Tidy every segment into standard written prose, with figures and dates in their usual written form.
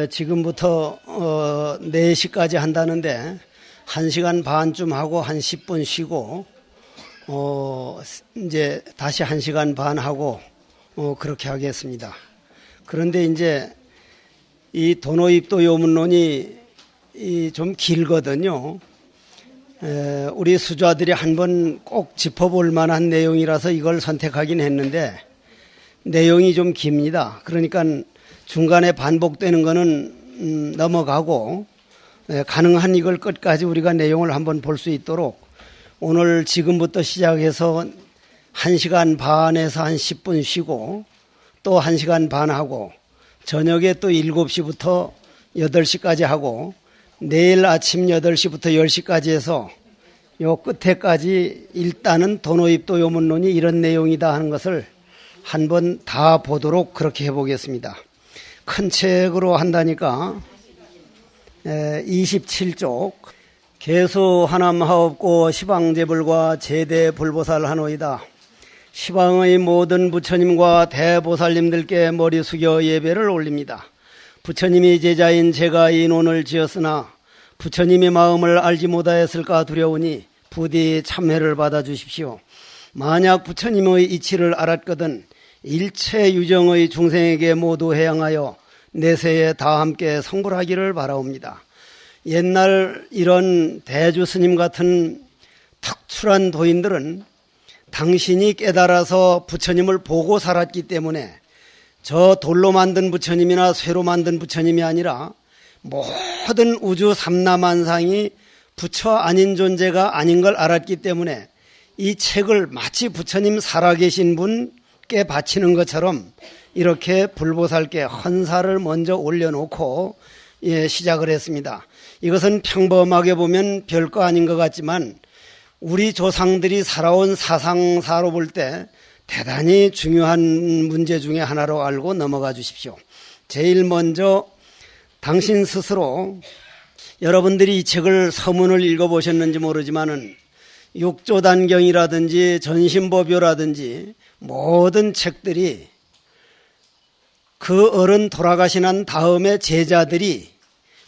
지금부터 4시까지 한다는데 1시간 반쯤 하고 한 10분 쉬고 이제 다시 1시간 반 하고 그렇게 하겠습니다. 그런데 이제 이 도노입도 요문론이 좀 길거든요. 우리 수자들이 한번 꼭 짚어볼 만한 내용이라서 이걸 선택하긴 했는데 내용이 좀 깁니다. 그러니까 중간에 반복되는 거는 넘어가고 가능한 이걸 끝까지 우리가 내용을 한번 볼 수 있도록 오늘 지금부터 시작해서 1시간 반에서 한 10분 쉬고 또 1시간 반 하고 저녁에 또 7시부터 8시까지 하고 내일 아침 8시부터 10시까지 해서 요 끝에까지 일단은 도노입도 요문론이 이런 내용이다 하는 것을 한번 다 보도록 그렇게 해보겠습니다. 큰 책으로 한다니까 27쪽 개수 하남하옵고 시방제불과 제대불보살 하노이다. 시방의 모든 부처님과 대보살님들께 머리 숙여 예배를 올립니다. 부처님이 제자인 제가 이 논을 지었으나 부처님의 마음을 알지 못하였을까 두려우니 부디 참회를 받아주십시오. 만약 부처님의 이치를 알았거든 일체 유정의 중생에게 모두 해양하여 내세에 다 함께 성불하기를 바라옵니다. 옛날 이런 대주 스님 같은 특출한 도인들은 당신이 깨달아서 부처님을 보고 살았기 때문에 저 돌로 만든 부처님이나 쇠로 만든 부처님이 아니라 모든 우주 삼라만상이 부처 아닌 존재가 아닌 걸 알았기 때문에 이 책을 마치 부처님 살아계신 분께 바치는 것처럼 이렇게 불보살께 헌사를 먼저 올려놓고 시작을 했습니다. 이것은 평범하게 보면 별거 아닌 것 같지만 우리 조상들이 살아온 사상사로 볼 때 대단히 중요한 문제 중에 하나로 알고 넘어가 주십시오. 제일 먼저 당신 스스로 여러분들이 이 책을 서문을 읽어보셨는지 모르지만은 육조단경이라든지 전신보묘라든지 모든 책들이 그 어른 돌아가신 다음에 제자들이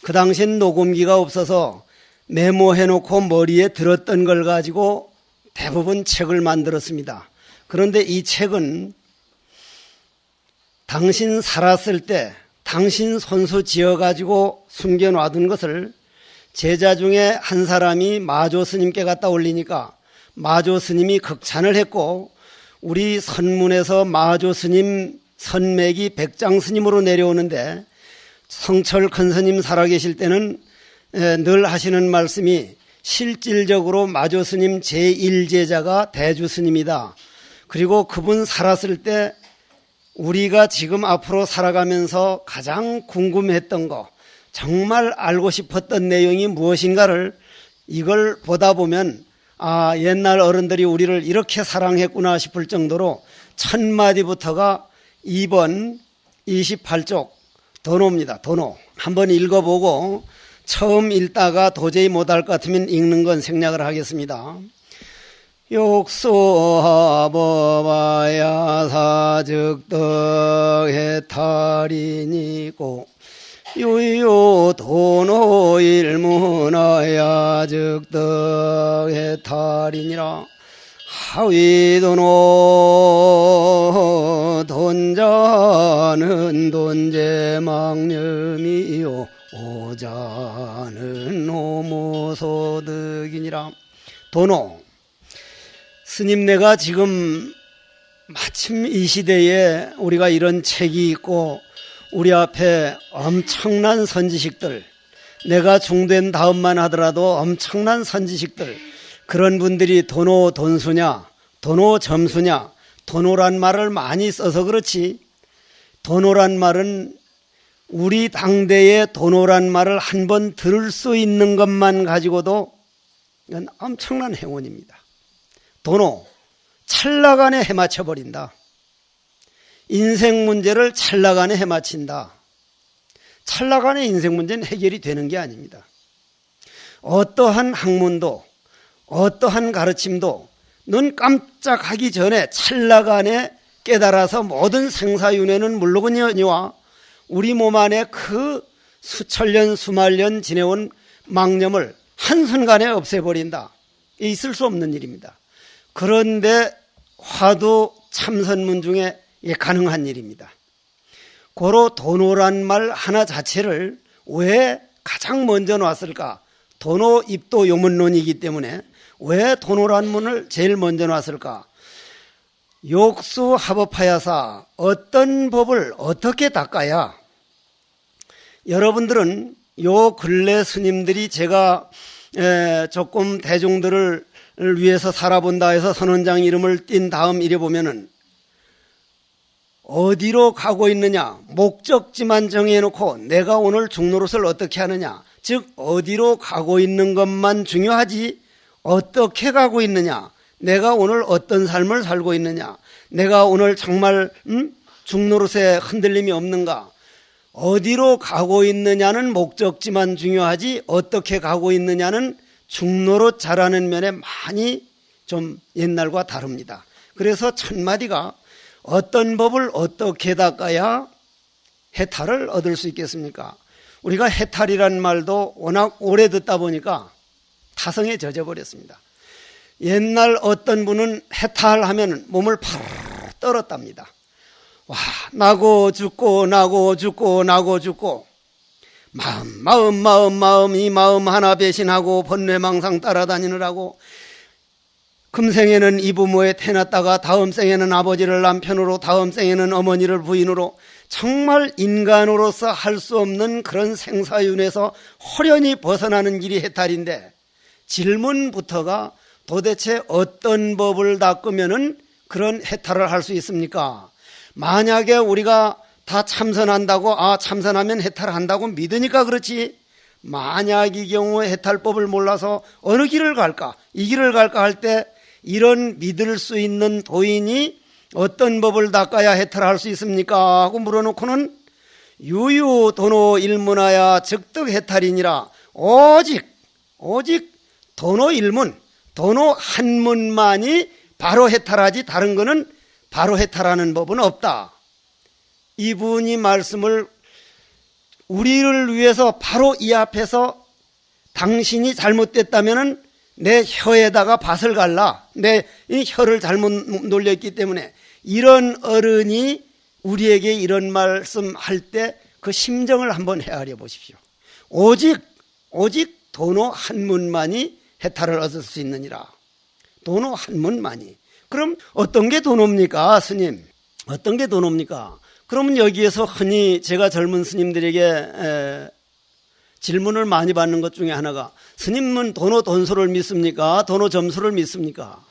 그 당시엔 녹음기가 없어서 메모해놓고 머리에 들었던 걸 가지고 대부분 책을 만들었습니다. 그런데 이 책은 당신 살았을 때 당신 손수 지어가지고 숨겨놔둔 것을 제자 중에 한 사람이 마조 스님께 갖다 올리니까 마조 스님이 극찬을 했고 우리 선문에서 마조 스님 선맥이 백장 스님으로 내려오는데 성철 큰 스님 살아계실 때는 늘 하시는 말씀이 실질적으로 마조 스님 제1제자가 대주 스님이다. 그리고 그분 살았을 때 우리가 지금 앞으로 살아가면서 가장 궁금했던 거 정말 알고 싶었던 내용이 무엇인가를 이걸 보다 보면 옛날 어른들이 우리를 이렇게 사랑했구나 싶을 정도로 첫 마디부터가 2번 28쪽 도노입니다. 도노. 한번 읽어보고 처음 읽다가 도저히 못할 것 같으면 읽는 건 생략을 하겠습니다. 욕소하버바야 사즉덕 해탈이니고 유요 도노일문하야 즉덕 해탈이니라. 하위도노 돈자는 돈제망념이요 오자는 노무소득이니라. 도노. 스님네가 지금 마침 이 시대에 우리가 이런 책이 있고 우리 앞에 엄청난 선지식들, 내가 중된 다음만 하더라도 엄청난 선지식들, 그런 분들이 도노 돈수냐 도노 점수냐, 도노란 말을 많이 써서 그렇지 도노란 말은 우리 당대의 도노란 말을 한번 들을 수 있는 것만 가지고도 이건 엄청난 행운입니다. 도노, 찰나간에 해맞춰버린다. 인생 문제를 찰나간에 해맞힌다. 찰나간에 인생 문제는 해결이 되는 게 아닙니다. 어떠한 학문도 어떠한 가르침도 눈 깜짝하기 전에 찰나간에 깨달아서 모든 생사윤회는 물론이니와 우리 몸 안에 그 수천 년 수만 년 지내온 망념을 한순간에 없애버린다. 있을 수 없는 일입니다. 그런데 화두 참선문 중에 가능한 일입니다. 고로 도노란 말 하나 자체를 왜 가장 먼저 놨을까? 도노 입도 요문론이기 때문에 왜 도노란 문을 제일 먼저 놨을까? 욕수합업하야사 어떤 법을 어떻게 닦아야? 여러분들은 요 근래 스님들이 제가 조금 대중들을 위해서 살아본다 해서 선원장 이름을 띈 다음 이래 보면은 어디로 가고 있느냐 목적지만 정해놓고 내가 오늘 중노릇을 어떻게 하느냐, 즉 어디로 가고 있는 것만 중요하지 어떻게 가고 있느냐, 내가 오늘 어떤 삶을 살고 있느냐, 내가 오늘 정말 중노릇에 흔들림이 없는가, 어디로 가고 있느냐는 목적지만 중요하지 어떻게 가고 있느냐는 중노릇 잘하는 면에 많이 좀 옛날과 다릅니다. 그래서 첫마디가 어떤 법을 어떻게 닦아야 해탈을 얻을 수 있겠습니까? 우리가 해탈이란 말도 워낙 오래 듣다 보니까 타성에 젖어버렸습니다. 옛날 어떤 분은 해탈하면 몸을 파르르 떨었답니다. 와, 나고 죽고 나고 죽고 나고 죽고 마음 이 마음 하나 배신하고 번뇌망상 따라다니느라고 금생에는 이부모에 태어났다가 다음 생에는 아버지를 남편으로, 다음 생에는 어머니를 부인으로, 정말 인간으로서 할 수 없는 그런 생사윤에서 호련히 벗어나는 길이 해탈인데, 질문부터가 도대체 어떤 법을 닦으면은 그런 해탈을 할 수 있습니까? 만약에 우리가 다 참선한다고, 참선하면 해탈한다고 믿으니까 그렇지, 만약의 경우에 해탈법을 몰라서 어느 길을 갈까, 이 길을 갈까 할 때 이런 믿을 수 있는 도인이 어떤 법을 닦아야 해탈할 수 있습니까? 하고 물어놓고는 유유 도노 일문하야 즉득 해탈이니라. 오직 도노 일문, 도노 한문만이 바로 해탈하지 다른 거는 바로 해탈하는 법은 없다. 이분이 말씀을 우리를 위해서 바로 이 앞에서 당신이 잘못됐다면은 내 혀에다가 밭을 갈라, 내 이 혀를 잘못 놀렸기 때문에, 이런 어른이 우리에게 이런 말씀할 때 그 심정을 한번 헤아려 보십시오. 오직 도노 한문만이 해탈을 얻을 수 있느니라. 도노 한문만이. 그럼 어떤 게 도노입니까, 스님? 어떤 게 도노입니까? 그러면 여기에서 흔히 제가 젊은 스님들에게 질문을 많이 받는 것 중에 하나가, 스님은 도노 돈소를 믿습니까? 도노 점수를 믿습니까?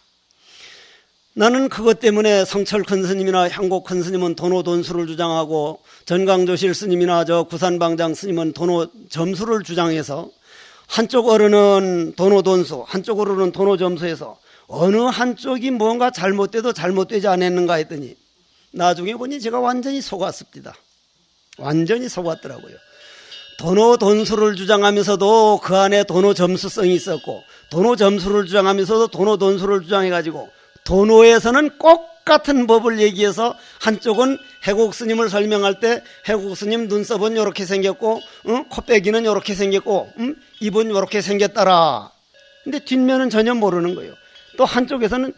나는 그것 때문에 성철 큰 스님이나 향곡 큰 스님은 도노 돈수를 주장하고, 전강조실 스님이나 저 구산방장 스님은 도노 점수를 주장해서, 한쪽 어른은 도노 돈수, 한쪽 어른은 도노 점수에서 어느 한쪽이 뭔가 잘못돼도 잘못되지 않았는가 했더니 나중에 보니 제가 완전히 속았습니다. 완전히 속았더라고요. 도노 돈수를 주장하면서도 그 안에 도노 점수성이 있었고, 도노 점수를 주장하면서도 도노 돈수를 주장해가지고, 도노에서는 꼭 같은 법을 얘기해서 한쪽은 해곡 스님을 설명할 때 해곡 스님 눈썹은 이렇게 생겼고, 코빼기는 이렇게 생겼고, 입은 이렇게 생겼더라. 근데 뒷면은 전혀 모르는 거예요. 또 한쪽에서는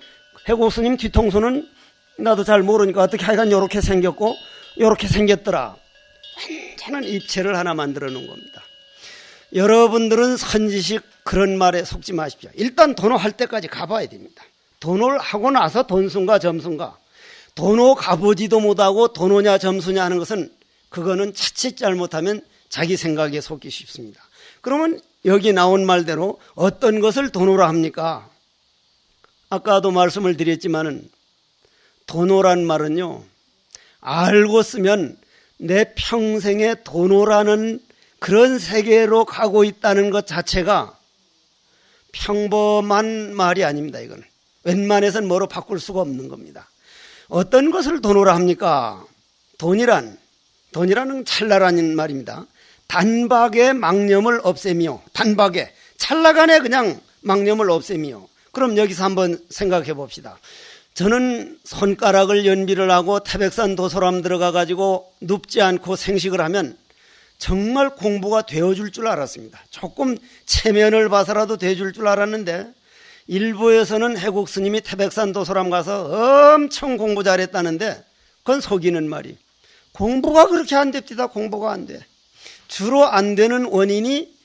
해곡 스님 뒤통수는 나도 잘 모르니까 어떻게 하여간 이렇게 생겼고 이렇게 생겼더라. 완전한 입체를 하나 만들어 놓은 겁니다. 여러분들은 선지식 그런 말에 속지 마십시오. 일단 도노할 때까지 가봐야 됩니다. 도노를 하고 나서 돈순가 점순가, 도노 가보지도 못하고 도노냐 점수냐 하는 것은 그거는 자칫 잘못하면 자기 생각에 속기 쉽습니다. 그러면 여기 나온 말대로 어떤 것을 도노라 합니까? 아까도 말씀을 드렸지만은 도노란 말은요, 알고 쓰면 내 평생에 도노라는 그런 세계로 가고 있다는 것 자체가 평범한 말이 아닙니다. 이건 웬만해서는 뭐로 바꿀 수가 없는 겁니다. 어떤 것을 도노라 합니까? 돈이라는 찰나라는 말입니다. 단박에 망념을 없애미요. 단박에 찰나간에 그냥 망념을 없애미요. 그럼 여기서 한번 생각해 봅시다. 저는 손가락을 연비를 하고 태백산 도소람 들어가 가지고 눕지 않고 생식을 하면 정말 공부가 되어줄 줄 알았습니다. 조금 체면을 봐서라도 되어줄 줄 알았는데 일부에서는 해국 스님이 태백산 도소람 가서 엄청 공부 잘했다는데 그건 속이는 말이. 공부가 그렇게 안 됩니다. 공부가 안 돼. 주로 안 되는 원인이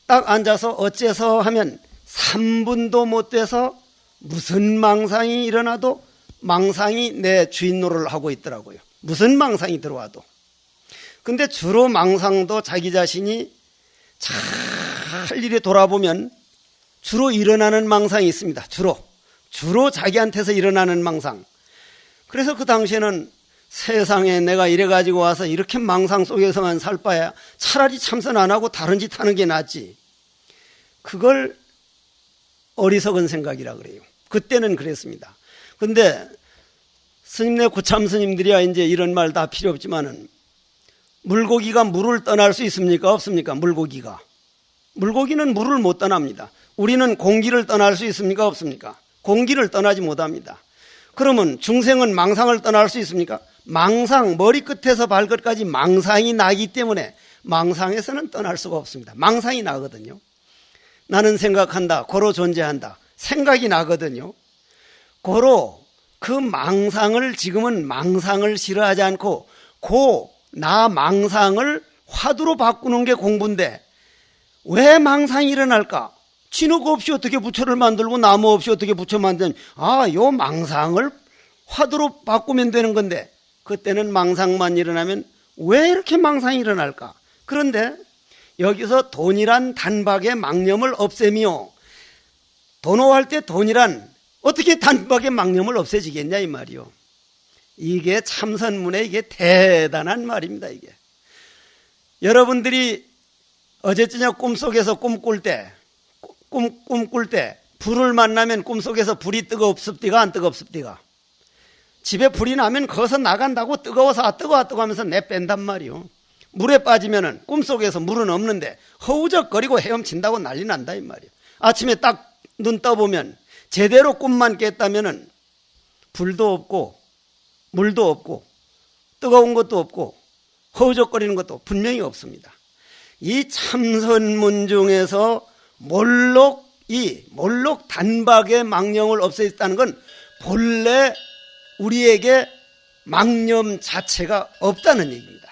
딱 앉아서 어째서 하면 3분도 못 돼서 무슨 망상이 일어나도 망상이 내 주인 노릇을 하고 있더라고요. 무슨 망상이 들어와도. 근데 주로 망상도 자기 자신이 잘 일에 돌아보면 주로 일어나는 망상이 있습니다. 주로 자기한테서 일어나는 망상. 그래서 그 당시에는 세상에 내가 이래가지고 와서 이렇게 망상 속에서만 살 바야 차라리 참선 안 하고 다른 짓 하는 게 낫지. 그걸 어리석은 생각이라 그래요. 그때는 그랬습니다. 근데 스님네 고참 스님들이야 이제 이런 말 다 필요 없지만은 물고기가 물을 떠날 수 있습니까? 없습니까? 물고기는 물을 못 떠납니다. 우리는 공기를 떠날 수 있습니까? 없습니까? 공기를 떠나지 못합니다. 그러면 중생은 망상을 떠날 수 있습니까? 망상, 머리끝에서 발끝까지 망상이 나기 때문에 망상에서는 떠날 수가 없습니다. 망상이 나거든요. 나는 생각한다. 고로 존재한다. 생각이 나거든요. 고로 그 망상을 지금은 망상을 싫어하지 않고 나 망상을 화두로 바꾸는 게 공부인데 왜 망상이 일어날까? 진흙 없이 어떻게 부처를 만들고 나무 없이 어떻게 부처 만드는 요 망상을 화두로 바꾸면 되는 건데 그때는 망상만 일어나면 왜 이렇게 망상이 일어날까? 그런데 여기서 돈이란 단박에 망념을 없애미요. 도노할 때 돈이란 어떻게 단박에 망념을 없애지겠냐 이 말이요. 이게 참선문의 이게 대단한 말입니다. 이게 여러분들이 어제 저녁 꿈속에서 꿈꿀 때 불을 만나면 꿈속에서 불이 뜨겁습디가 안 뜨겁습디가? 집에 불이 나면 거기서 나간다고 뜨거워서 뜨거워 하면서 내뺀단 말이요. 물에 빠지면은 꿈속에서 물은 없는데 허우적거리고 헤엄친다고 난리 난다 이 말이요. 아침에 딱 눈 떠보면 제대로 꿈만 깼다면은 불도 없고 물도 없고 뜨거운 것도 없고 허우적거리는 것도 분명히 없습니다. 이 참선문 중에서 몰록 단박의 망념을 없애겠다는 건 본래 우리에게 망념 자체가 없다는 얘기입니다.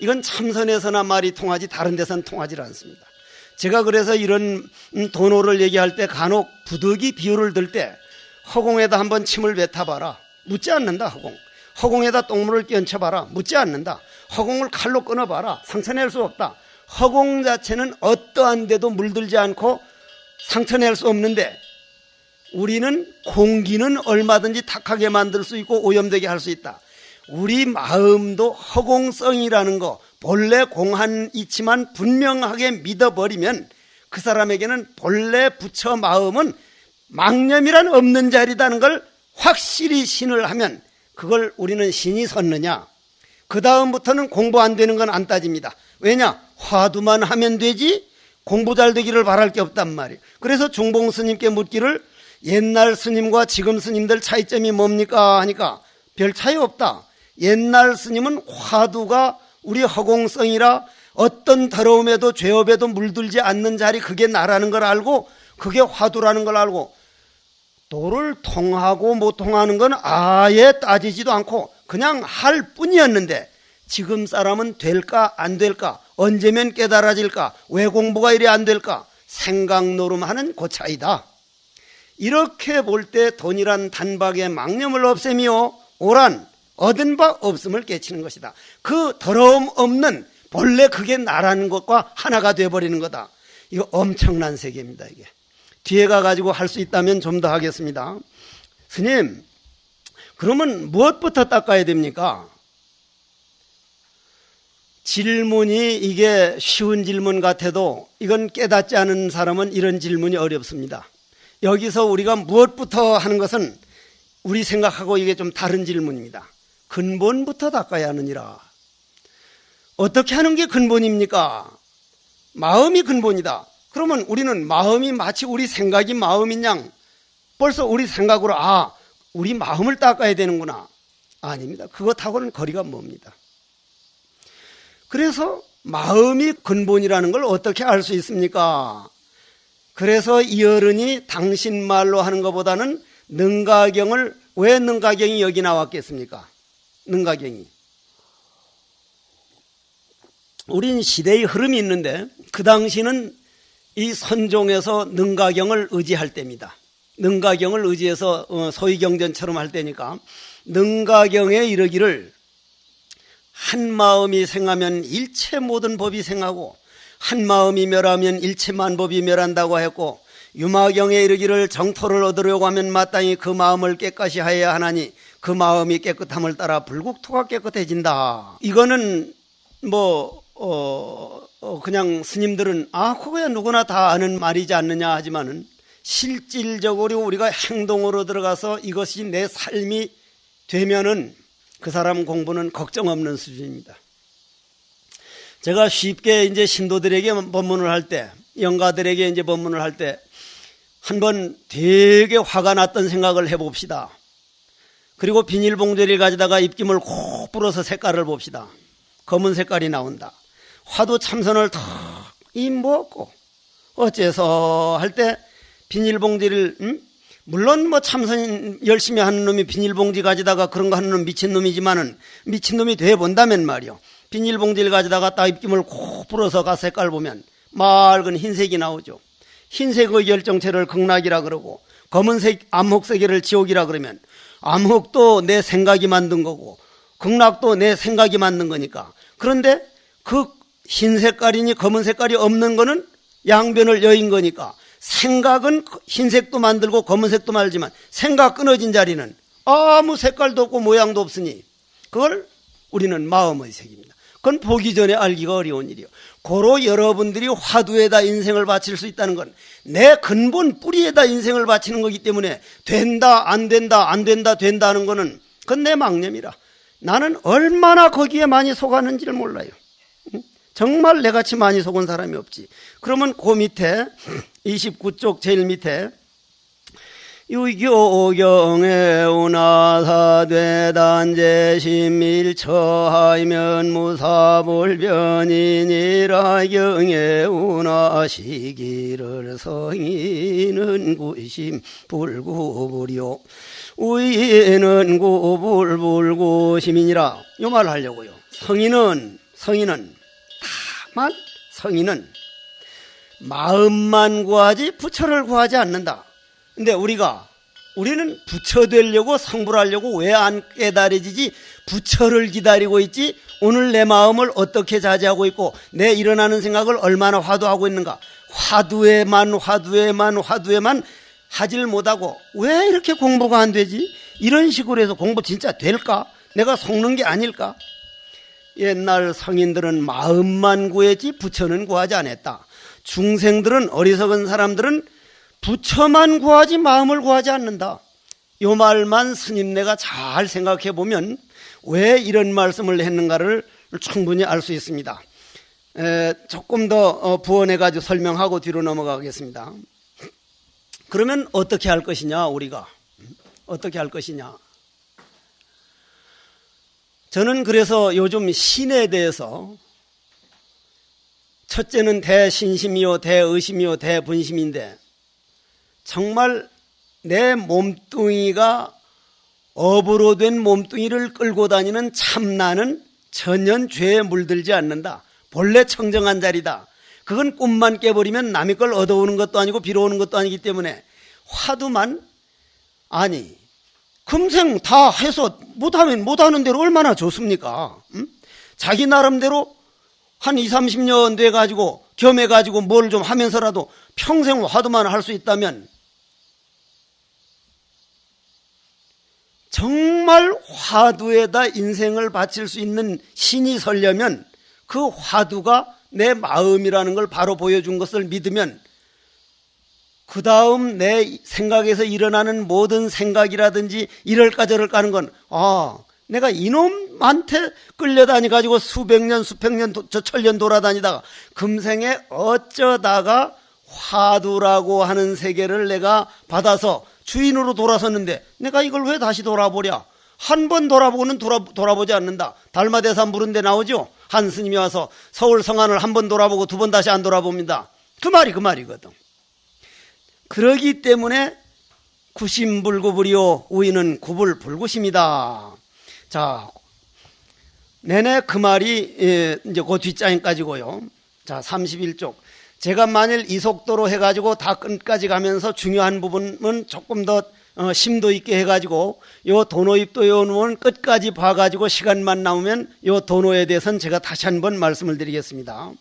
이건 참선에서나 말이 통하지 다른 데서는 통하지 않습니다. 제가 그래서 이런 도노를 얘기할 때 간혹 부득이 비유를 들 때 허공에다 한번 침을 뱉어봐라. 묻지 않는다. 허공에다 똥물을 끼얹혀봐라. 묻지 않는다. 허공을 칼로 끊어봐라. 상처낼 수 없다. 허공 자체는 어떠한 데도 물들지 않고 상처낼 수 없는데 우리는 공기는 얼마든지 탁하게 만들 수 있고 오염되게 할 수 있다. 우리 마음도 허공성이라는 거 본래 공한 이치만 분명하게 믿어버리면 그 사람에게는 본래 부처 마음은 망념이란 없는 자리다는 걸 확실히 신을 하면 그걸 우리는 신이 섰느냐? 그 다음부터는 공부 안 되는 건 안 따집니다. 왜냐? 화두만 하면 되지 공부 잘 되기를 바랄 게 없단 말이에요. 그래서 중봉 스님께 묻기를 옛날 스님과 지금 스님들 차이점이 뭡니까? 하니까 별 차이 없다. 옛날 스님은 화두가 우리 허공성이라 어떤 더러움에도 죄업에도 물들지 않는 자리 그게 나라는 걸 알고 그게 화두라는 걸 알고 도를 통하고 못 통하는 건 아예 따지지도 않고 그냥 할 뿐이었는데 지금 사람은 될까 안 될까 언제면 깨달아질까 왜 공부가 이래 안 될까 생각 노름하는 그 차이다. 이렇게 볼 때 돈이란 단박에 망념을 없애며 오란 얻은 바 없음을 깨치는 것이다. 그 더러움 없는 본래 그게 나라는 것과 하나가 되어버리는 거다. 이거 엄청난 세계입니다. 이게 뒤에 가가지고 할 수 있다면 좀 더 하겠습니다. 스님, 그러면 무엇부터 닦아야 됩니까? 질문이 이게 쉬운 질문 같아도 이건 깨닫지 않은 사람은 이런 질문이 어렵습니다. 여기서 우리가 무엇부터 하는 것은 우리 생각하고 이게 좀 다른 질문입니다. 근본부터 닦아야 하느니라. 어떻게 하는 게 근본입니까? 마음이 근본이다. 그러면 우리는 마음이 마치 우리 생각이 마음인 양 벌써 우리 생각으로 우리 마음을 닦아야 되는구나. 아닙니다. 그것하고는 거리가 멉니다. 그래서 마음이 근본이라는 걸 어떻게 알 수 있습니까? 그래서 이 어른이 당신 말로 하는 것보다는 능가경을, 왜 능가경이 여기 나왔겠습니까? 능가경이. 우린 시대의 흐름이 있는데 그 당시는 이 선종에서 능가경을 의지할 때입니다. 능가경을 의지해서 소위경전처럼 할 때니까 능가경에 이르기를 한 마음이 생하면 일체 모든 법이 생하고 한 마음이 멸하면 일체 만법이 멸한다고 했고 유마경에 이르기를 정토를 얻으려고 하면 마땅히 그 마음을 깨끗이 하여야 하나니 그 마음이 깨끗함을 따라 불국토가 깨끗해진다. 이거는 그냥 스님들은 그거야 누구나 다 아는 말이지 않느냐 하지만은 실질적으로 우리가 행동으로 들어가서 이것이 내 삶이 되면은 그 사람 공부는 걱정 없는 수준입니다. 제가 쉽게 이제 신도들에게 법문을 할 때, 영가들에게 이제 법문을 할 때 한번 되게 화가 났던 생각을 해봅시다. 그리고 비닐봉지를 가져다가 입김을 콕 불어서 색깔을 봅시다. 검은 색깔이 나온다. 화두 참선을 탁 먹고 어째서 할 때 비닐봉지를 물론 참선 열심히 하는 놈이 비닐봉지 가져다가 그런 거 하는 놈 미친놈이지만은 미친놈이 돼 본다면 말이요. 비닐봉지를 가져다가 딱 입김을 콕 불어서 가 색깔 보면 맑은 흰색이 나오죠. 흰색의 결정체를 극락이라 그러고 검은색 암흑색을 지옥이라 그러면 암흑도 내 생각이 만든 거고 극락도 내 생각이 만든 거니까. 그런데 그 흰 색깔이니 검은 색깔이 없는 거는 양변을 여인 거니까 생각은 흰색도 만들고 검은색도 만들지만 생각 끊어진 자리는 아무 색깔도 없고 모양도 없으니 그걸 우리는 마음의 색입니다. 그건 보기 전에 알기가 어려운 일이요. 고로 여러분들이 화두에다 인생을 바칠 수 있다는 건 내 근본 뿌리에다 인생을 바치는 거기 때문에 된다 안 된다 안 된다 된다 하는 거는 그건 내 망념이라. 나는 얼마나 거기에 많이 속았는지를 몰라요. 정말 내같이 많이 속은 사람이 없지. 그러면 그 밑에 29쪽 제일 밑에 유교경에 운하사되단제심일처하면 무사불변이니라 경에 운하시기를 성인은 구심 불구불이요 우이는 구불불구심이니라. 요 말을 하려고요. 성인은 다만 성인은 마음만 구하지 부처를 구하지 않는다. 근데 우리는 부처 되려고 성불하려고 왜 안 깨달아지지? 부처를 기다리고 있지. 오늘 내 마음을 어떻게 자제하고 있고 내 일어나는 생각을 얼마나 화두하고 있는가. 화두에만 하질 못하고 왜 이렇게 공부가 안 되지? 이런 식으로 해서 공부 진짜 될까? 내가 속는 게 아닐까? 옛날 성인들은 마음만 구했지 부처는 구하지 않았다. 중생들은, 어리석은 사람들은 부처만 구하지 마음을 구하지 않는다. 이 말만 스님네가 잘 생각해 보면 왜 이런 말씀을 했는가를 충분히 알 수 있습니다. 조금 더 부언해 가지고 설명하고 뒤로 넘어가겠습니다. 그러면 어떻게 할 것이냐, 우리가 어떻게 할 것이냐. 저는 그래서 요즘 신에 대해서 첫째는 대신심이요 대의심이요 대분심인데 정말 내 몸뚱이가 업으로 된 몸뚱이를 끌고 다니는 참나는 전혀 죄에 물들지 않는다. 본래 청정한 자리다. 그건 꿈만 깨버리면 남의 걸 얻어오는 것도 아니고 빌어오는 것도 아니기 때문에 화두만 아니 금생 다 해서 못하는 대로 얼마나 좋습니까? 자기 나름대로 한 20, 30년 돼가지고 겸해가지고 뭘 좀 하면서라도 평생 화두만 할 수 있다면 정말 화두에다 인생을 바칠 수 있는 신이 서려면 그 화두가 내 마음이라는 걸 바로 보여준 것을 믿으면 그 다음 내 생각에서 일어나는 모든 생각이라든지 이럴까 저럴까 하는 건 내가 이놈한테 끌려다니가지고 수백 년 천년 돌아다니다가 금생에 어쩌다가 화두라고 하는 세계를 내가 받아서 주인으로 돌아섰는데 내가 이걸 왜 다시 돌아보랴? 한 번 돌아보고는 돌아보지 않는다. 달마대사 물은 데 나오죠. 한 스님이 와서 서울 성안을 한 번 돌아보고 두 번 다시 안 돌아봅니다. 그 말이거든. 그러기 때문에 구심불구불이요 우이는 구불불구심이다. 자, 내내 그 말이 이제 그 뒷장까지고요. 자, 31쪽. 제가 만일 이 속도로 해가지고 다 끝까지 가면서 중요한 부분은 조금 더 심도 있게 해가지고 요 도노입도 요 부분 끝까지 봐가지고 시간만 남으면 요 도노에 대해서는 제가 다시 한번 말씀을 드리겠습니다.